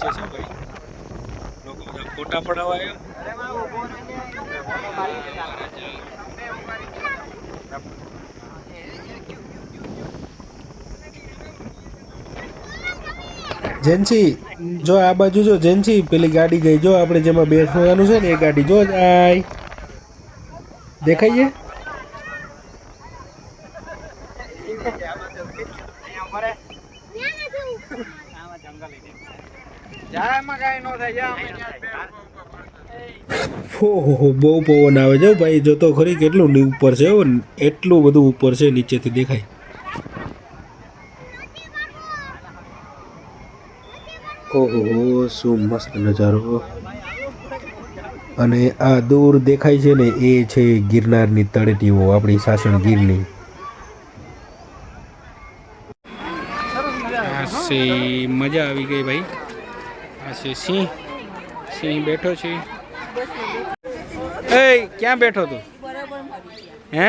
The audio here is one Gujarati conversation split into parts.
નીચે છે ભાઈ લોકો બધા ફોટા પડાવવા આવ્યા જેન્સી જો આ બાજુ જો જેન્સી પેલી ગાડી ગઈ જો આપણે જેમાં બેસવાનું છે ને એ ગાડી જો જાય દેખાય છે ઓહો બહુ પવન આવે છે ભાઈ જો તો ખરી કેટલું ઉપર છે એટલું બધું ઉપર છે નીચેથી દેખાય ઓહો શું મસ્ત નજારો અને આ દૂર દેખાય છે ને એ છે ગિરનારની તળેટીઓ આપણી સાસણ ગીરની મજા આવી ગઈ ભાઈ આ છે સિંહ બેઠો છે એ ક્યાં બેઠો તું હે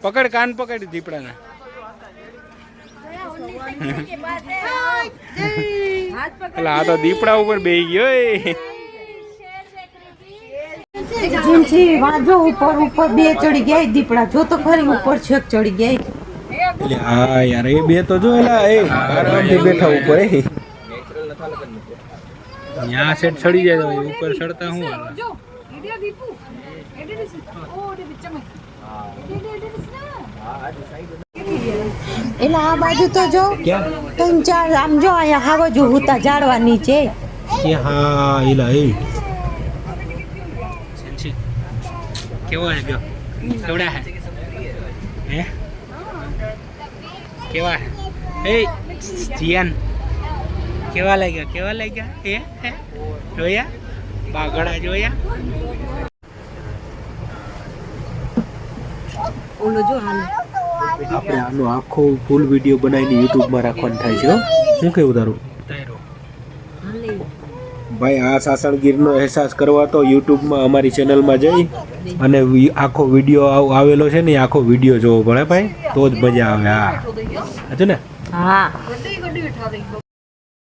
પકડ કાન પકડ દીપડાના એટલે આ તો દીપડા ઉપર બેહી ગયો ઉપર બે ચડી ગયા દીપડા જો તો ખરી ઉપર છેક ચડી ગયા એટલે હા યાર એ બે તો જો એલા આરામથી બેઠા ઉપર ત્યાં સેટ ચડી જાય તો ઉપર ચડતા હું એટલે આ બાજુ તો જો ત્રણ ચાર આમ જો અહીંયા હાવ જો હુતા ઝાડવા નીચે હા એલા એ કેવો હે ગયો કેવડા હે હે કેવા હે જીયાન કેવા લાગ્યા એ જોયા બાગડા જોયા ઓલો જો હાલ આપણે આનો આખો ફૂલ વિડીયો બનાવીને યુટ્યુબમાં રાખવાનું થાય છે શું કેવું તારું ભાઈ આ સાસણગીરનો અહેસાસ કરવા તો યુટ્યુબમાં અમારી ચેનલમાં જઈ અને આખો વિડીયો આવેલો છે ને આખો વિડીયો જોવો પડે ભાઈ તો જ મજા આવે હા હતું ને હા